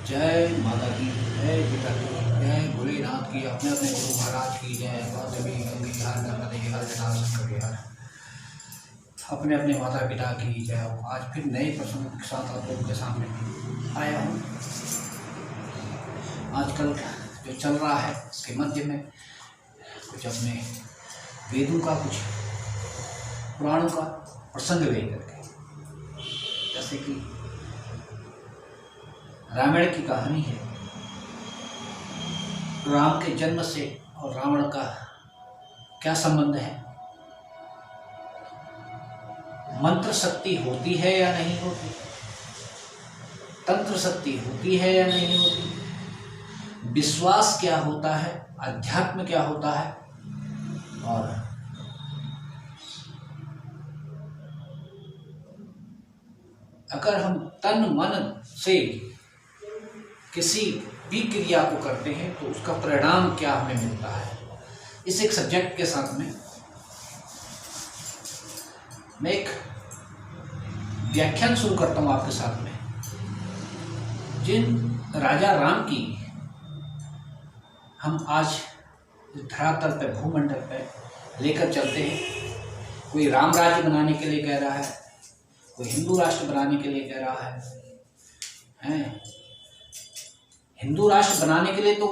जय माता की, जय पिता की, जय भोलेनाथ की, अपने अपने गुरु महाराज की जय। गौतमी गंगी हर नर्मदे हर जटा शंकर हर, अपने अपने माता पिता की जय। आज फिर नए प्रसंग के साथ आप लोगों के सामने आया हूँ। आजकल जो चल रहा है उसके मध्य में कुछ अपने वेदों का, कुछ पुराणों का प्रसंग लेकर के, जैसे कि रामायण की कहानी है। राम के जन्म से और रावण का क्या संबंध है, मंत्र शक्ति होती है या नहीं होती, तंत्र शक्ति होती है या नहीं होती, विश्वास क्या होता है, अध्यात्म क्या होता है, और अगर हम तन मन से किसी भी क्रिया को करते हैं तो उसका परिणाम क्या हमें मिलता है। इस एक सब्जेक्ट के साथ में मैं एक व्याख्यान शुरू करता हूँ आपके साथ में। जिन राजा राम की हम आज धरातल पे, भूमंडल पे लेकर चलते हैं, कोई राम राज्य बनाने के लिए कह रहा है, कोई हिंदू राष्ट्र बनाने के लिए कह रहा है। हिंदू राष्ट्र बनाने के लिए तो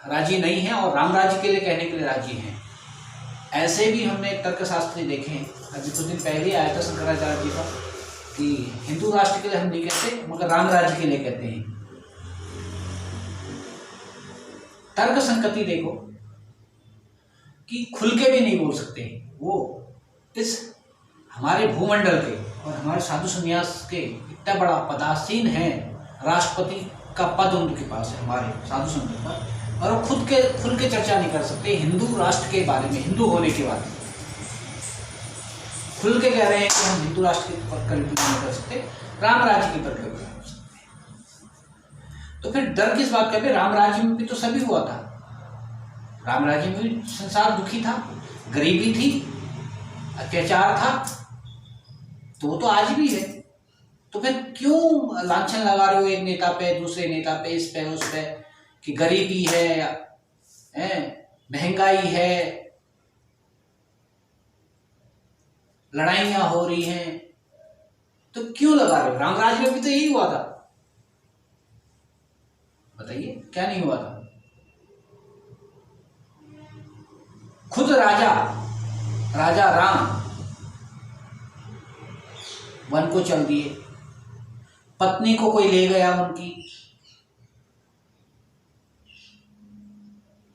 राजी नहीं है और राम राज्य के लिए कहने के लिए राजी हैं। ऐसे भी हमने तर्कशास्त्री देखे हैं। अभी कुछ दिन पहले आया था शंकराचार्य जी का कि हिंदू राष्ट्र के लिए हम नहीं कहते मगर राम राज्य के लिए कहते हैं। तर्क संगति देखो कि खुल के भी नहीं बोल सकते वो। इस हमारे भूमंडल के और हमारे साधु संन्यास के इतना बड़ा पदासीन है, राष्ट्रपति का पद उनके पास है हमारे साधु संतों का, और वो खुल के चर्चा नहीं कर सकते हिंदू राष्ट्र के बारे में, हिंदू होने के बारे में। खुल के कह रहे हैं कि हम हिंदू राष्ट्र की कल्पना नहीं कर सकते, राम राज्य की कल्पना कर सकते हैं। तो फिर डर किस बात का? राम राज्य में भी तो सभी हुआ था। राम राज्य में भी संसार दुखी था, गरीबी थी, अत्याचार था, तो वो तो आज भी है। तो फिर क्यों लांछन लगा रहे हो एक नेता पे, दूसरे नेता पे, इस पे उस पे, कि गरीबी है, महंगाई है, लड़ाइयां हो रही हैं, तो क्यों लगा रहे हो? रामराज में भी तो यही हुआ था। बताइए क्या नहीं हुआ था? खुद राजा राम वन को चल दिए, पत्नी को कोई ले गया उनकी,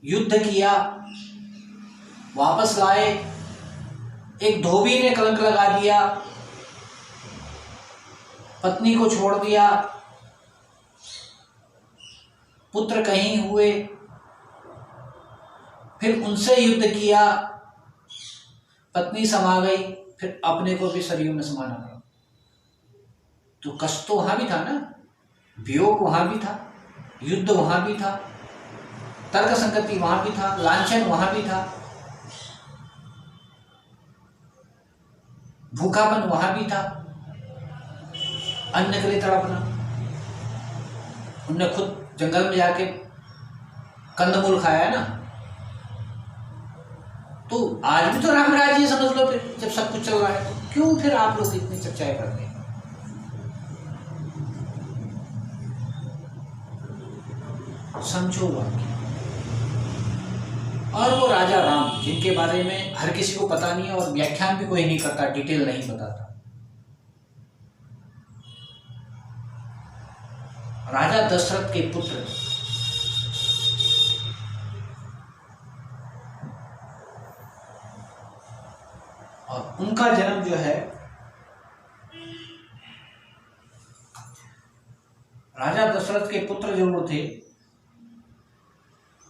युद्ध किया, वापस लाए, एक धोबी ने कलंक लगा दिया, पत्नी को छोड़ दिया, पुत्र कहीं हुए, फिर उनसे युद्ध किया, पत्नी समा गई, फिर अपने को भी शरीर में समाना पड़ा। तो कष्ट तो वहां भी था ना, वियोग वहां भी था, युद्ध वहां भी था, तर्क संगति वहां भी था, लांछन वहां भी था, भूखापन वहां भी था, अन्न के लिए तड़पना। उनने खुद जंगल में जाके कंदमूल खाया है ना। तो आज भी तो राम राज्य समझ लो। फिर जब सब कुछ चल रहा है तो क्यों फिर आप लोग इतनी चर्चाएं करते हैं? समझो वाक्य। और वो राजा राम जिनके बारे में हर किसी को पता नहीं है और व्याख्यान भी कोई नहीं करता, डिटेल नहीं बताता। राजा दशरथ के पुत्र और उनका जन्म जो है, राजा दशरथ के पुत्र जरूर थे।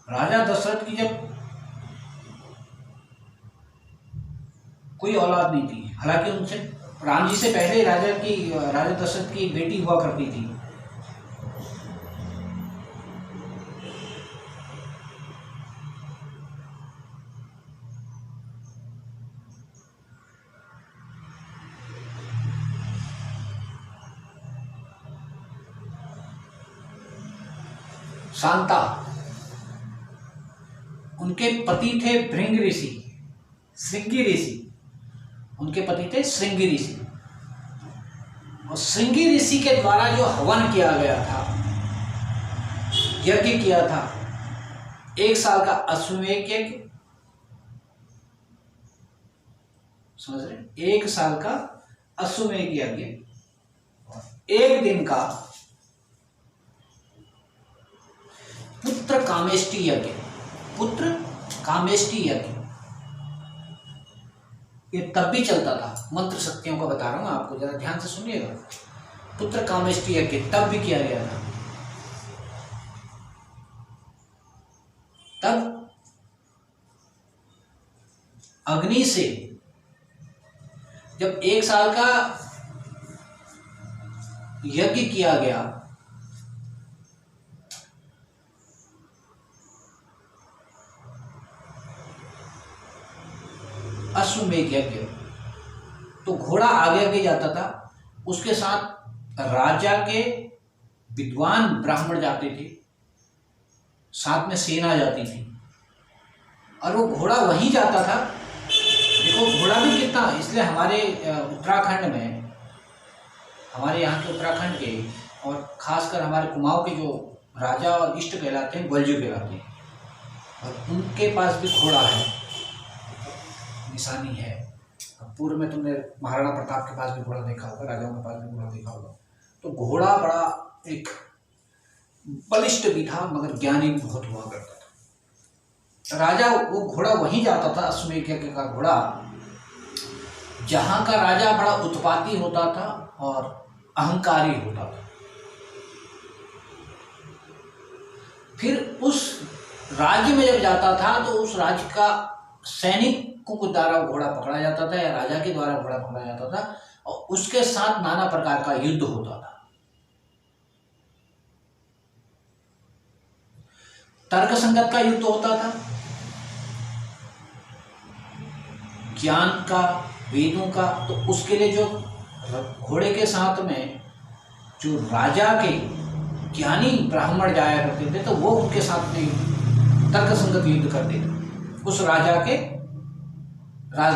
राजा दशरथ की जब कोई औलाद नहीं थी, हालांकि उनसे राम जी से पहले राजा दशरथ की बेटी हुआ करती थी। शांता, उनके पति थे भृंग ऋषि, श्रृंगी ऋषि, उनके पति थे श्रृंगी ऋषि। और श्रृंगी ऋषि के द्वारा जो हवन किया गया था, यज्ञ किया था, 1 साल का अश्वमेध यज्ञ, समझ रहे, 1 साल का अश्वमेध यज्ञ, 1 दिन का पुत्र कामेष्टि यज्ञ, पुत्र कामेष्टि यज्ञ, ये तब भी चलता था। मंत्र शक्तियों का बता रहा हूं आपको, जरा ध्यान से सुनिएगा। पुत्र कामेष्टि यज्ञ तब भी किया गया था। तब अग्नि से जब 1 साल का यज्ञ किया गया, अश्वमेध यज्ञ, तो घोड़ा आगे आगे जाता था, उसके साथ राजा के विद्वान ब्राह्मण जाते थे, साथ में सेना जाती थी, और वो घोड़ा वहीं जाता था। देखो घोड़ा भी कितना, इसलिए हमारे उत्तराखंड में, हमारे यहाँ के उत्तराखंड के और खासकर हमारे कुमाऊं के जो राजा और इष्ट कहलाते हैं, ग्वलजू कहलाते हैं, और उनके पास भी घोड़ा है, निशानी है। पूर्व में तुमने महाराणा प्रताप के पास भी घोड़ा देखा होगा, राजाओं के पास भी घोड़ा देखा होगा। तो घोड़ा बड़ा एक बलिष्ठ भी था, मगर ज्ञानी भी बहुत हुआ करता था। राजा वो घोड़ा वहीं जाता था, अश्वमेध यज्ञ का घोड़ा, जहां का राजा बड़ा उत्पाती होता था और अहंकारी होता था। फिर उस राज्य में जब जाता था तो उस राज्य का सैनिक को द्वारा घोड़ा पकड़ा जाता था, या राजा के द्वारा घोड़ा पकड़ा जाता था, और उसके साथ नाना प्रकार का युद्ध होता था। तर्क संगत का युद्ध होता था, ज्ञान का, वेदों का। तो उसके लिए जो घोड़े के साथ में जो राजा के ज्ञानी ब्राह्मण जाया करते थे, तो वो उनके साथ में तर्क संगत युद्ध करते थे। उस राजा के राज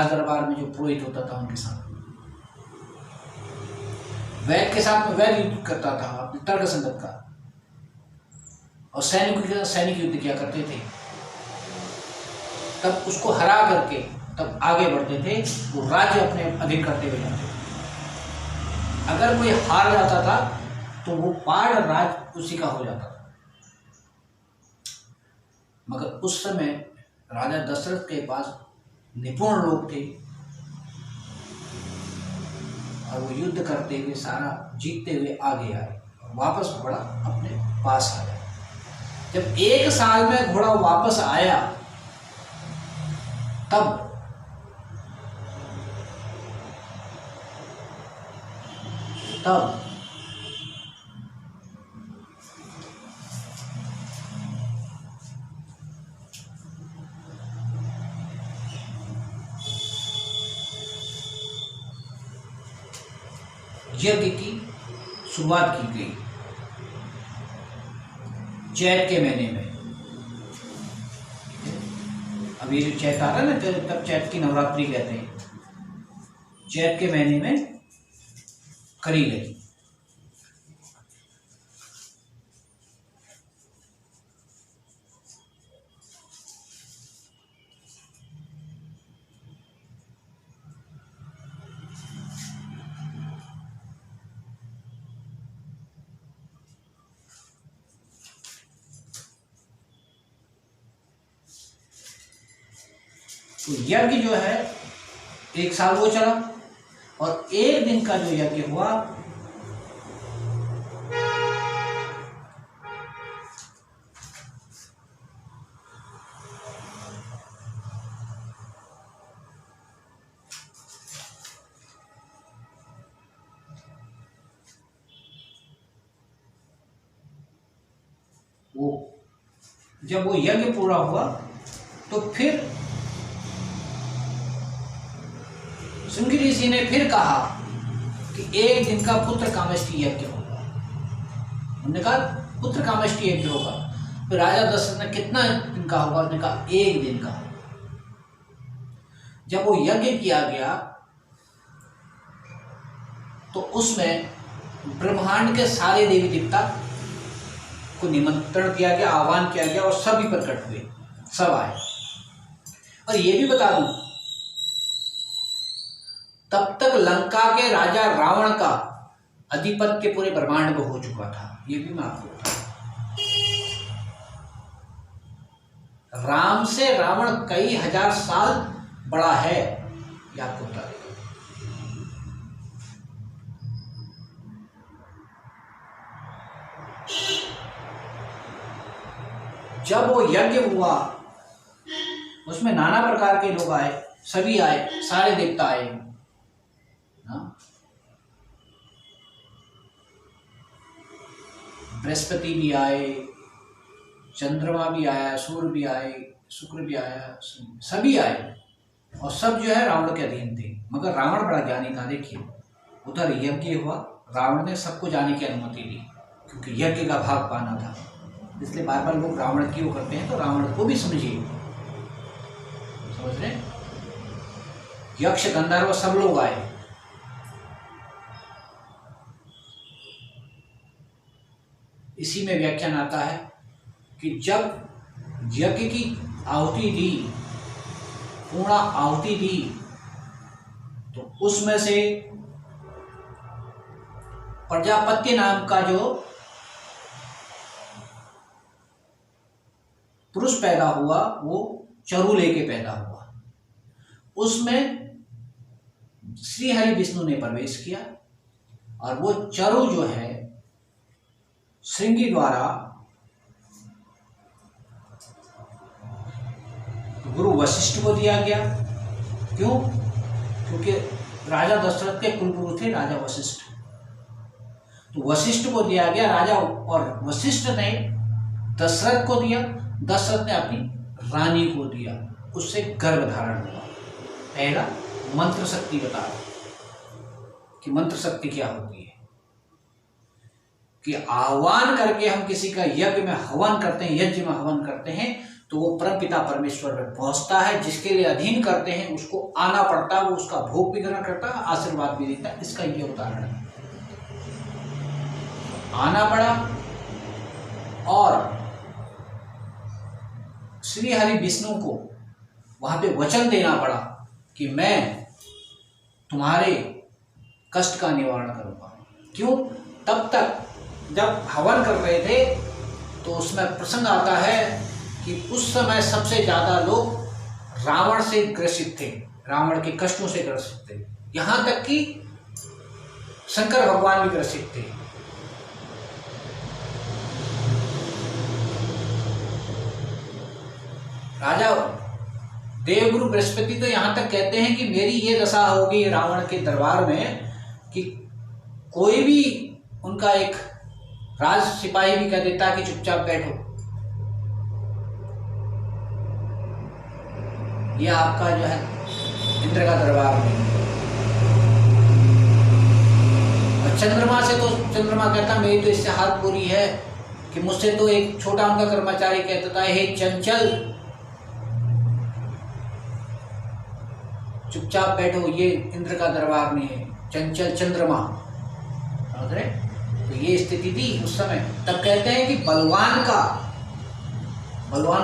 दरबार में जो पुरोहित होता था उनके साथ, वैद के साथ में वैद युद्ध करता था तर्क संगत का, और सैनिकों के साथ सैनिक युद्ध किया करते थे। तब उसको हरा करके तब आगे बढ़ते थे, वो राज्य अपने अधीन करते हुए जाते थे। अगर कोई हार जाता था तो वो पाड़ राज उसी का हो जाता था। मगर उस समय राजा दशरथ के पास निपुण लोग थे, और वो युद्ध करते हुए सारा जीतते हुए आगे आए, और वापस घोड़ा अपने पास आया। जब 1 साल में घोड़ा वापस आया, तब यज्ञ की शुरुआत की गई चैत के महीने में। अब ये जो चैत आ रहा है ना, तब चैत की नवरात्रि कहते हैं। चैत के महीने में करी गई। तो यज्ञ जो है 1 साल वो चला, और 1 दिन का जो यज्ञ हुआ जब वो यज्ञ पूरा हुआ तो फिर श्रृंगी ऋषि ने फिर कहा कि 1 दिन का पुत्र कामेष्टि यज्ञ होगा। उन्होंने कहा पुत्र कामष्टि यज्ञ होगा। फिर राजा दशरथ ने कितना दिन का होगा, उसने कहा 1 दिन का। जब वो यज्ञ किया गया तो उसमें ब्रह्मांड के सारे देवी देवता को निमंत्रण दिया गया, आह्वान किया गया और सभी प्रकट हुए, सब आए। और ये भी बता दूं, तब तक लंका के राजा रावण का आधिपत्य पूरे ब्रह्मांड में हो चुका था। ये भी मैं आपको बता, राम से रावण कई हजार साल बड़ा है, ये आपको बता देगा। जब वो यज्ञ हुआ उसमें नाना प्रकार के लोग आए, सभी आए, सारे देवता आए ना। बृहस्पति भी आए, चंद्रमा भी आया, सूर्य भी आए, शुक्र भी आया, सभी आए और सब जो है रावण के अधीन थे। मगर रावण बड़ा ज्ञानी था। देखिए उधर यज्ञ हुआ, रावण ने सबको जाने की अनुमति दी क्योंकि यज्ञ का भाग पाना था। इसलिए बार बार लोग रावण की वो करते हैं, तो रावण को भी समझिए, समझ रहे? यक्ष गंधर्व सब लोग आए। इसी में व्याख्यान आता है कि जब यज्ञ की आहुति दी, पूर्ण आहुति दी, तो उसमें से प्रजापति नाम का जो पुरुष पैदा हुआ वो चरु लेके पैदा हुआ। उसमें श्री हरि विष्णु ने प्रवेश किया और वो चरु जो है श्रृंगी द्वारा गुरु वशिष्ठ को दिया गया। क्यों? क्योंकि राजा दशरथ के कुलगुरु थे राजा वशिष्ठ, तो वशिष्ठ को दिया गया राजा, और वशिष्ठ ने दशरथ को दिया, दशरथ ने अपनी रानी को दिया, उससे गर्भ धारण हुआ। पहला मंत्र शक्ति बता कि मंत्र शक्ति क्या होती है, कि आह्वान करके हम किसी का यज्ञ में हवन करते हैं, यज्ञ में हवन करते हैं, तो वो परमपिता परमेश्वर में पहुंचता है। जिसके लिए अधीन करते हैं उसको आना पड़ता है, वो उसका भोग भी ग्रहण करता है, आशीर्वाद भी देता है। इसका ये उदाहरण है। आना पड़ा और श्री हरि विष्णु को वहां पे वचन देना पड़ा कि मैं तुम्हारे कष्ट का निवारण करूंगा। क्यों? तब तक जब हवन कर रहे थे तो उसमें प्रसंग आता है कि उस समय सबसे ज्यादा लोग रावण से ग्रसित थे, रावण के कष्टों से ग्रसित थे, यहां तक कि शंकर भगवान भी ग्रसित थे। राजा देवगुरु बृहस्पति तो यहां तक कहते हैं कि मेरी ये दशा होगी रावण के दरबार में कि कोई भी उनका एक राज सिपाही भी कह देता कि चुपचाप बैठो, ये आपका जो है इंद्र का दरबार में। और चंद्रमा से तो चंद्रमा कहता मेरी तो इससे हाथ पूरी है कि मुझसे तो एक छोटा उनका कर्मचारी कहता था हे चंचल चुपचाप बैठो, ये इंद्र का दरबार में है, चंचल चंद्रमा। समझ रहे? तो ये स्थिति थी उस समय। तब कहते हैं कि बलवान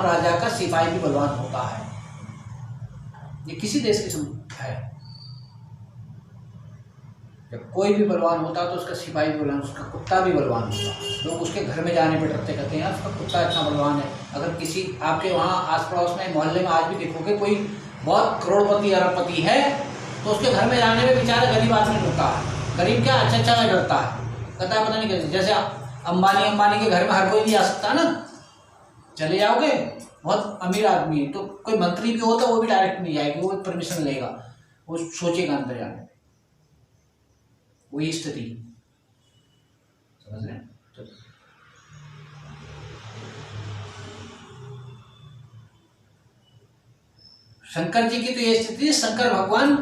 राजा का सिपाही भी बलवान होता है। ये किसी देश की है। जब कोई भी बलवान होता तो उसका सिपाही भी बलवान, उसका कुत्ता भी बलवान होता। लोग उसके घर में जाने पर डरते, कहते हैं यार उसका कुत्ता इतना बलवान है। अगर किसी आपके वहाँ आस पड़ोस में मोहल्ले में आज भी देखोगे कोई बहुत करोड़पति अरबपति है तो उसके घर में जाने में बेचारा गरीब आदमी डरता है। गरीब क्या अच्छा डरता है, कहता है पता नहीं कैसे। जैसे अंबानी के घर में हर कोई नहीं आ सकता ना, चले जाओगे बहुत अमीर आदमी है तो कोई मंत्री भी होता वो भी डायरेक्ट नहीं जाएगा, वो परमिशन लेगा, वो सोचेगा अंदर जाने में। वही स्थिति, समझ रहे हैं? तो शंकर जी की तो ये स्थिति, शंकर भगवान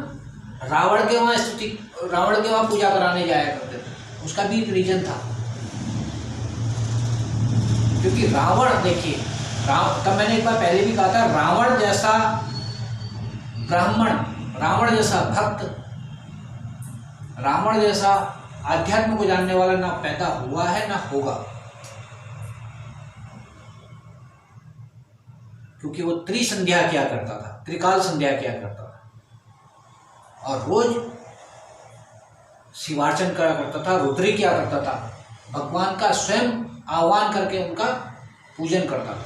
रावण के वहां पूजा कराने जाया करते थे। उसका भी एक रीजन था। क्योंकि रावण, देखिए तब मैंने एक बार पहले भी कहा था, रावण जैसा ब्राह्मण, रावण जैसा भक्त, रावण जैसा आध्यात्म को जानने वाला ना पैदा हुआ है ना होगा, क्योंकि वो त्रिसंध्या किया करता था, त्रिकाल संध्या किया करता था और रोज शिवार्चन करा करता था, रुद्री किया करता था, भगवान का स्वयं आह्वान करके उनका पूजन करता था।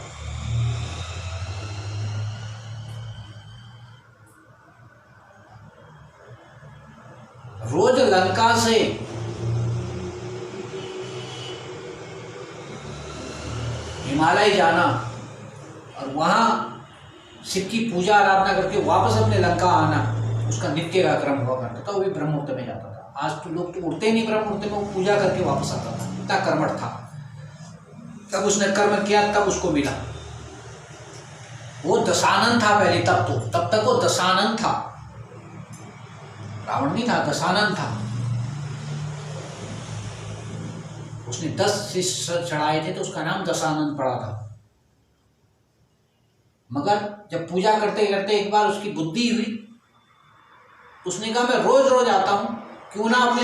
रोज लंका से हिमालय जाना और वहां शिव की पूजा आराधना करके वापस अपने लंका आना, उसका नित्य का क्रम हुआ करता था। वो भी ब्रह्म मुहूर्त में जाता था। आज तो लोग तो उठते ही नहीं ब्रह्म मुहूर्त में, वो पूजा करके वापस आता था, इतना कर्मठ था। तब उसने कर्म किया, तब उसको मिला। वो दशानन था पहले, तब तक वो दशानन था, रावण नहीं था, दशानन था। उसने 10 शिष्य चढ़ाए थे तो उसका नाम दशानन पड़ा था। मगर जब पूजा करते करते एक बार उसकी बुद्धि हुई, उसने कहा मैं रोज रोज आता हूं, क्यों ना अपने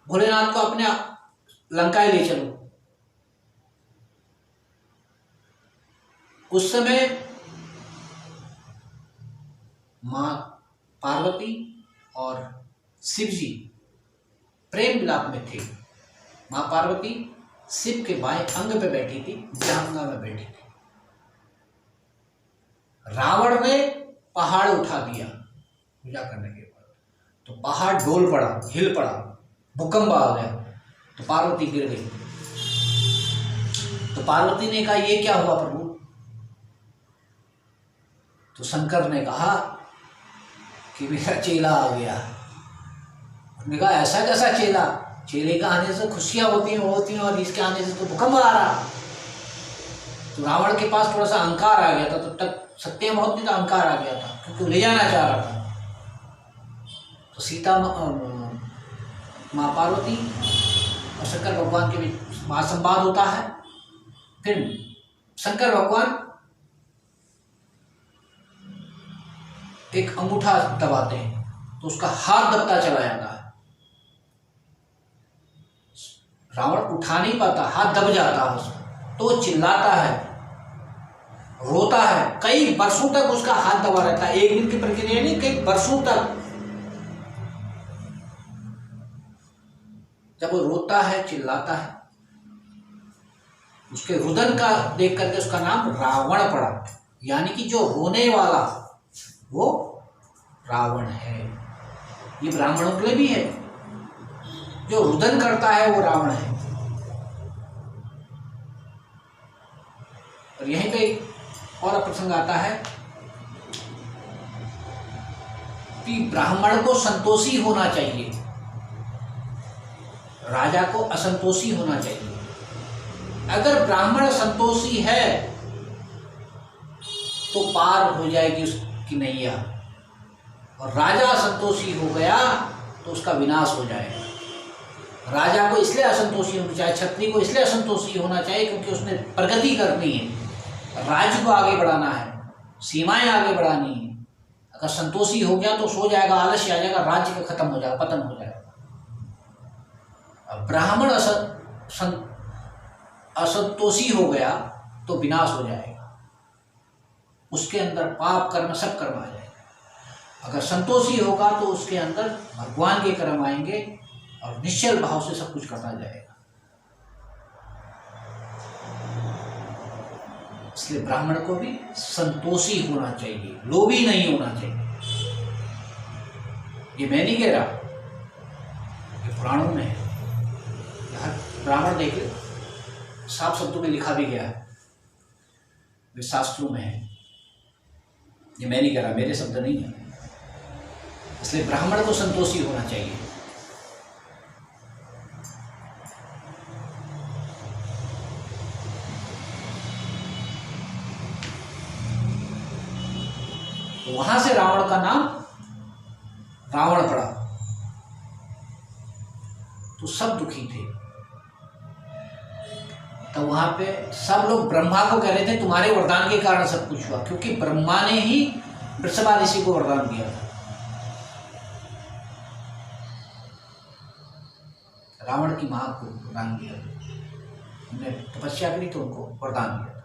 भोलेनाथ को अपने लंका ले चलूं। उस समय मां पार्वती और शिव जी प्रेम विलाप में थे। मां पार्वती शिव के बाएं अंग पे बैठी थी, जहांगा में बैठी थी। रावण ने पहाड़ उठा दिया पूजा करने के बाद, तो पहाड़ डोल पड़ा, हिल पड़ा, भूकंप आ गया, तो पार्वती गिर गई। तो पार्वती ने कहा ये क्या हुआ प्रभु? तो शंकर ने कहा कि मेरा चेला आ गया। उसने कहा ऐसा कैसा चेला? चेले का आने से खुशियां होती हैं और इसके आने से तो भूकंप आ रहा। तो रावण के पास थोड़ा सा अहंकार आ गया था, तब तक सत्य बहुत नहीं था, अहंकार आ गया था, क्योंकि ले जाना चाह रहा था। तो सीता माँ पार्वती और शंकर भगवान के बीच बात संवाद होता है। फिर शंकर भगवान एक अंगूठा दबाते हैं तो उसका हाथ दबता चला जाता है। रावण उठा नहीं पाता, हाथ दब जाता है उसका, तो वो चिल्लाता है, रोता है। कई वर्षों तक उसका हाथ दबा रहता है, एक दिन की प्रक्रिया नहीं, कई वर्षों तक। जब वो रोता है, चिल्लाता है, उसके रुदन का देख करके उसका नाम रावण पड़ा, यानी कि जो रोने वाला वो रावण है। ये ब्राह्मणों के लिए भी है, जो रुदन करता है वो रावण है। और यहीं पे और प्रसंग आता है कि ब्राह्मण को संतोषी होना चाहिए, राजा को असंतोषी होना चाहिए। अगर ब्राह्मण संतोषी है तो पार हो जाएगी उसकी नैया, और राजा असंतोषी हो गया तो उसका विनाश हो जाएगा। राजा को इसलिए असंतोषी होना चाहिए, क्षत्रिय को इसलिए असंतोषी होना चाहिए क्योंकि उसने प्रगति करनी है, राज्य को आगे बढ़ाना है, सीमाएं आगे बढ़ानी है। अगर संतोषी हो गया तो सो जाएगा, आलस्य आ जाएगा, राज्य का खत्म हो जाएगा, पतन हो जाएगा। अब ब्राह्मण असंतोषी हो गया तो विनाश हो जाएगा, उसके अंदर पाप कर्म सब कर्म आ जाएगा। अगर संतोषी होगा तो उसके अंदर भगवान के कर्म आएंगे और निश्चल भाव से सब कुछ करता जाएगा। इसलिए ब्राह्मण को भी संतोषी होना चाहिए, लोभी नहीं होना चाहिए। ये मैं नहीं कह रहा, ये पुराणों में है। ब्राह्मण देखिए साफ शब्दों में लिखा भी गया है, वे शास्त्रों में है। ये मैं नहीं कह रहा, मेरे शब्द नहीं है। इसलिए ब्राह्मण को संतोषी होना चाहिए। तो वहां से रावण का नाम रावण पड़ा। तो सब दुखी थे। तो वहां पे सब लोग ब्रह्मा को कह रहे थे तुम्हारे वरदान के कारण सब कुछ हुआ, क्योंकि ब्रह्मा ने ही वृषभा ऋषि को वरदान दिया था। रावण की मां को वरदान दिया था, उन्होंने तपस्या करी तो उनको वरदान दिया था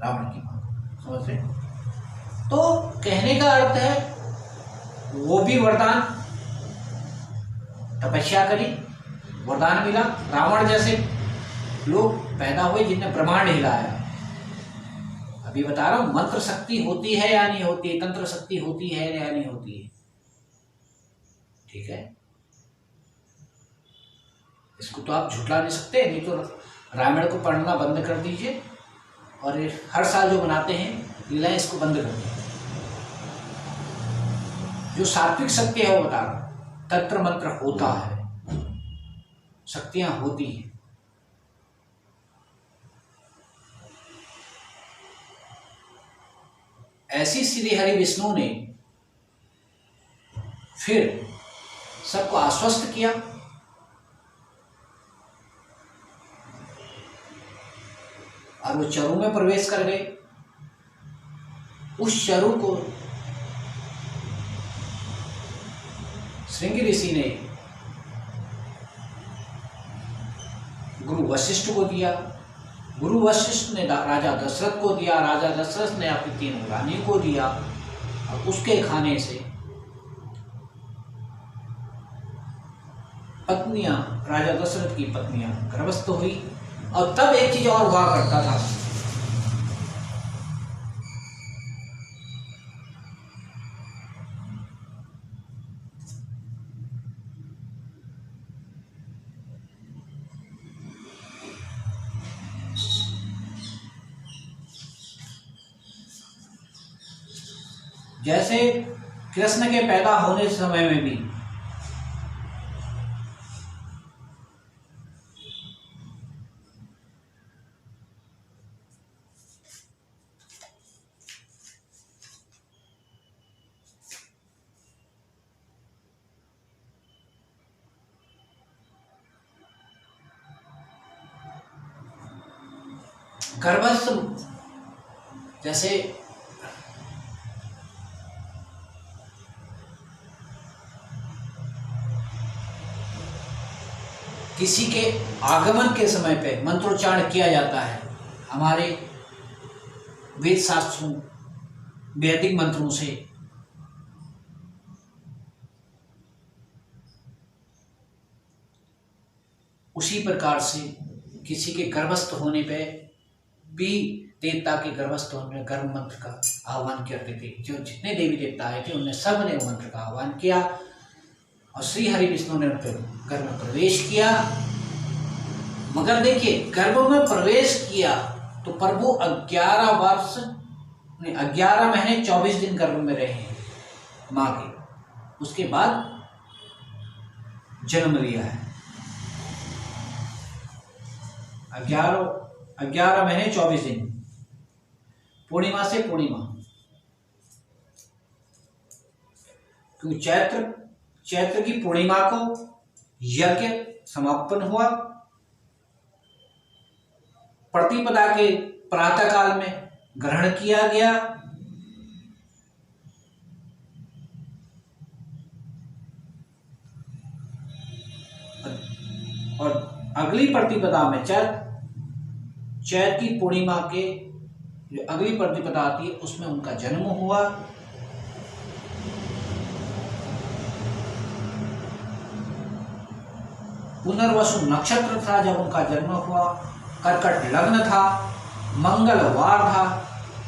रावण की मां को, समझ रहे? तो कहने का अर्थ है वो भी वरदान, तपस्या करी, वरदान मिला, रावण जैसे लोग पैदा हुए जिनने ब्रह्मांड हिलाया। अभी बता रहा हूं मंत्र शक्ति होती है या नहीं होती है, तंत्र शक्ति होती है या नहीं होती है, ठीक है? इसको तो आप झुठला नहीं सकते, नहीं तो रामायण को पढ़ना बंद कर दीजिए और हर साल जो बनाते हैं लीलाएं इसको बंद कर दीजिए। जो सात्विक शक्ति है वो बता रहा, तंत्र मंत्र होता है, शक्तियां होती हैं। ऐसी श्री हरि विष्णु ने फिर सबको आश्वस्त किया, और वो चरु में प्रवेश कर गए। उस चरु को श्रृंगी ऋषि ने गुरु वशिष्ठ को दिया, गुरु वशिष्ठ ने राजा दशरथ को दिया, राजा दशरथ ने अपनी 3 रानी को दिया, और उसके खाने से पत्नियां, राजा दशरथ की पत्नियां गर्भस्थ हुई। और तब एक चीज और हुआ करता था, जैसे कृष्ण के पैदा होने समय में भी गर्भस्थ, जैसे किसी के आगमन के समय पे मंत्रोच्चारण किया जाता है हमारे वेद शास्त्रों, वैदिक मंत्रों से, उसी प्रकार से किसी के गर्भस्थ होने पे भी देवता के गर्भस्थ होने में गर्भ मंत्र का आह्वान करते थे। जो जितने देवी देवता आए थे उन्हें सब ने मंत्र का आह्वान किया, और श्री हरि विष्णु ने उनके गर्भ में प्रवेश किया। मगर देखिए, गर्भ में प्रवेश किया तो प्रभु 11 वर्ष 11 महीने 24 दिन गर्भ में रहे माँ के, उसके बाद जन्म लिया है। 11 महीने 24 दिन, पूर्णिमा से पूर्णिमा, क्योंकि चैत्र की पूर्णिमा को यज्ञ समापन हुआ, प्रतिपदा के प्रातः काल में ग्रहण किया गया, और अगली प्रतिपदा में चैत्र की पूर्णिमा के जो अगली प्रतिपदा आती है उसमें उनका जन्म हुआ। पुनर्वसु नक्षत्र था जब उनका जन्म हुआ, कर्कट लग्न था, मंगलवार था,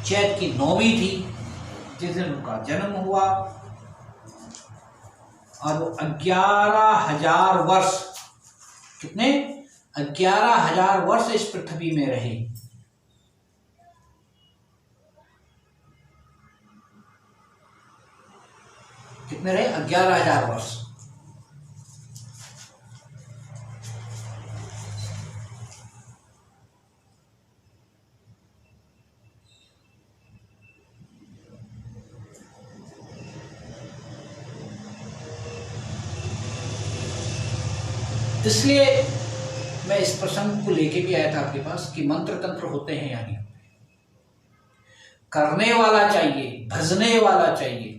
चैत की 9वीं थी जिस दिन उनका जन्म हुआ, और वो 11,000 वर्ष, कितने 11,000 वर्ष इस पृथ्वी में रहे। कितने रहे? 11,000 वर्ष। इसलिए मैं इस प्रसंग को लेके भी आया था आपके पास कि मंत्र तंत्र होते हैं यानी करने वाला चाहिए, भजने वाला चाहिए।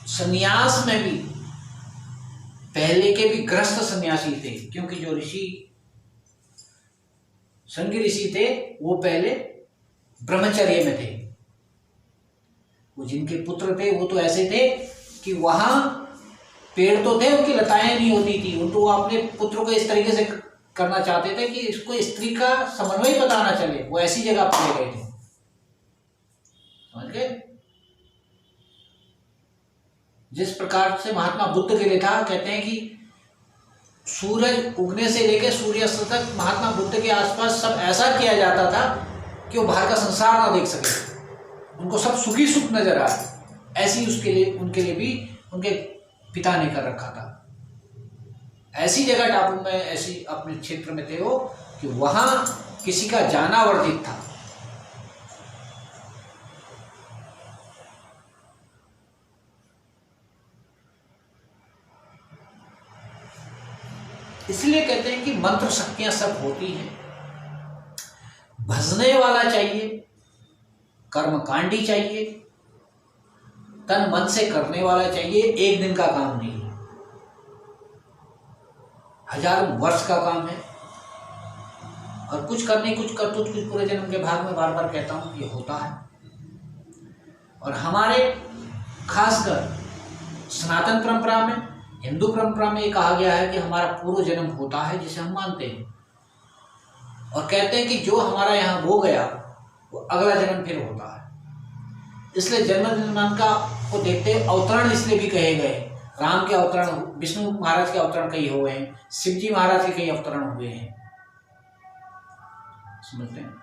सन्यास में भी पहले के भी गृहस्थ सन्यासी थे, क्योंकि जो ऋषि संगी ऋषि थे वो पहले ब्रह्मचर्य में थे। वो जिनके पुत्र थे वो तो ऐसे थे कि वहां पेड़ तो थे, उनकी लताएं नहीं होती थी, उनको वो अपने पुत्र को इस तरीके से करना चाहते थे कि इसको स्त्री का समन्वय पता ना चले, वो ऐसी जगह पर ले गए थे। समझ गए? जिस प्रकार से महात्मा बुद्ध के लिए था, कहते हैं कि सूरज उगने से लेकर सूर्यास्त तक महात्मा बुद्ध के आसपास सब ऐसा किया जाता था कि वो बाहर का संसार ना देख सके, उनको सब सुखी सुख नजर आए। ऐसी उनके लिए भी उनके पिता ने कर रखा था। ऐसी जगह टापू में, ऐसी अपने क्षेत्र में थे वो कि वहां किसी का जाना वर्जित था। इसलिए कहते हैं कि मंत्र शक्तियां सब होती हैं। भजने वाला चाहिए, कर्मकांडी चाहिए, तन मन से करने वाला चाहिए। एक दिन का काम नहीं है, हजारों वर्ष का काम है। और कुछ करने, कुछ करतूत, कुछ पूरे जन्म के भाग में बार बार कहता हूं ये होता है। और हमारे खासकर सनातन परंपरा में, हिंदू परंपरा में ये कहा गया है कि हमारा पूर्व जन्म होता है, जिसे हम मानते हैं और कहते हैं कि जो हमारा यहाँ हो गया वो अगला जन्म फिर होता है। इसलिए जन्म जन्मांतर का को देखते अवतरण इसलिए भी कहे गए। राम के अवतरण, विष्णु महाराज के अवतरण कई हुए हैं, शिव जी महाराज के कई अवतरण हुए हैं। समझते हैं?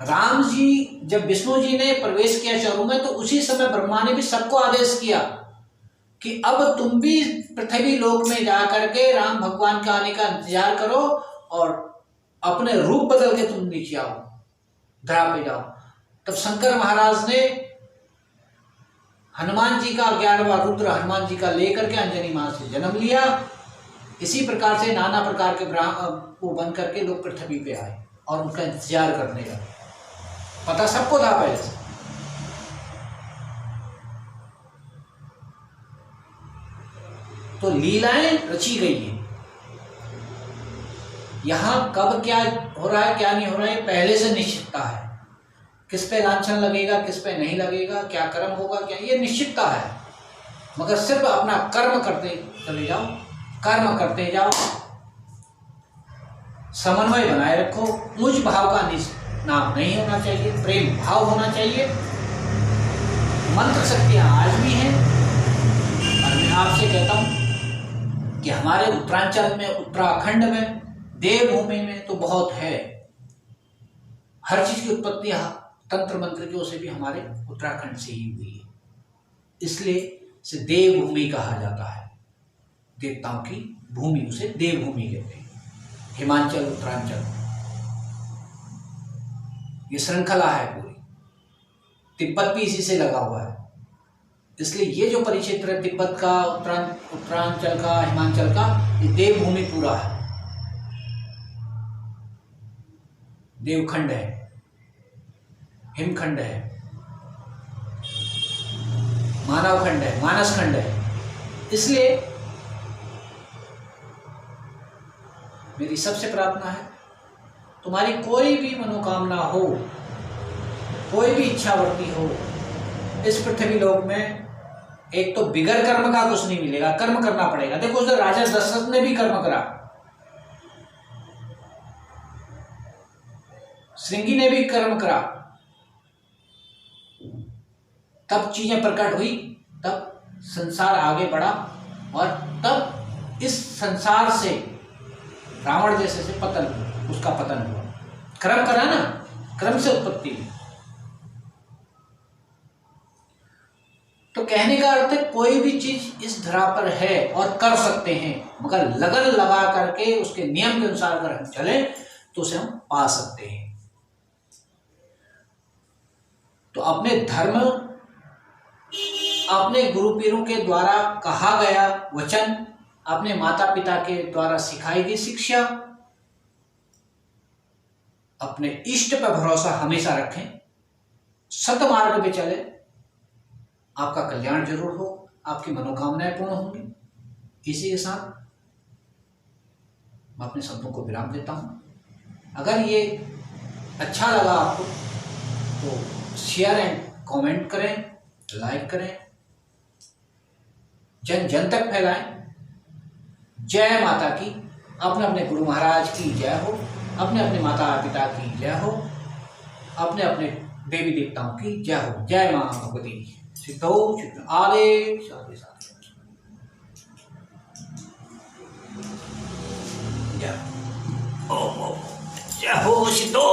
राम जी, जब विष्णु जी ने प्रवेश किया चरु में, तो उसी समय ब्रह्मा ने भी सबको आदेश किया कि अब तुम भी पृथ्वी लोक में जाकर के राम भगवान के आने का इंतजार करो और अपने रूप बदल के तुम नीचे आओ, धरा पे जाओ। तब शंकर महाराज ने हनुमान जी का 11वां रुद्र हनुमान जी का लेकर के अंजनी मां से जन्म लिया। इसी प्रकार से नाना प्रकार के वो बन करके लोग पृथ्वी पे आए और उनका इंतजार करने लगे। पता सबको था पहले से। तो लीलाएं रची गई है। यहां कब क्या हो रहा है, क्या नहीं हो रहा है, पहले से निश्चितता है। किस पे लांछन लगेगा, किस पे नहीं लगेगा, क्या कर्म होगा, क्या, ये निश्चितता है। मगर सिर्फ अपना कर्म करते चले जाओ, कर्म करते जाओ, समन्वय बनाए रखो। मुझ भाव का नाम नहीं होना चाहिए, प्रेम भाव होना चाहिए। मंत्र शक्तियां आज भी हैं। और मैं आपसे कहता हूं कि हमारे उत्तरांचल में, उत्तराखंड में, देवभूमि में तो बहुत है। हर चीज की उत्पत्ति तंत्र मंत्र की ओर से भी हमारे उत्तराखंड से ही हुई है। इसलिए इसे देवभूमि कहा जाता है। देवताओं की भूमि, उसे देवभूमि कहते हैं। हिमाचल, उत्तरांचल, ये श्रृंखला है पूरी। तिब्बत भी इसी से लगा हुआ है। इसलिए ये जो परिक्षेत्र है तिब्बत का, उत्तरांचल का, हिमाचल का, ये देवभूमि पूरा है। देवखंड है, हिमखंड है, मानवखंड है, मानसखंड है। इसलिए मेरी सबसे प्रार्थना है, तुम्हारी कोई भी मनोकामना हो, कोई भी इच्छावर्ती हो, इस पृथ्वी लोक में एक तो बिगर कर्म का कुछ नहीं मिलेगा, कर्म करना पड़ेगा। देखो उधर राजा दशरथ ने भी कर्म करा, श्रृंगी ने भी कर्म करा, तब चीजें प्रकट हुई, तब संसार आगे बढ़ा और तब इस संसार से रावण जैसे से पतन हुआ, उसका पतन हुआ। कर्म करा ना, कर्म से उत्पत्ति हुई। तो कहने का अर्थ है कोई भी चीज इस धरा पर है और कर सकते हैं, मगर लगन लगा करके उसके नियम के अनुसार अगर हम चले तो उसे हम पा सकते हैं। तो अपने धर्म, अपने गुरु पीरों के द्वारा कहा गया वचन, अपने माता पिता के द्वारा सिखाई गई शिक्षा, अपने इष्ट पर भरोसा हमेशा रखें, सतमार्ग पे चले, आपका कल्याण जरूर हो, आपकी मनोकामनाएं पूर्ण होंगी। इसी के साथ मैं अपने शब्दों को विराम देता हूं। अगर ये अच्छा लगा आपको तो शेयर एंड कमेंट करें, लाइक करें, जन जन तक फैलाएं। जय माता की। अपने अपने गुरु महाराज की जय हो, अपने अपने माता पिता की जय हो, अपने अपने देवी देवताओं की जय हो। जय मां भगवती। सिद्धो आदेश आदेश आदेश। जय हो सिद्धो।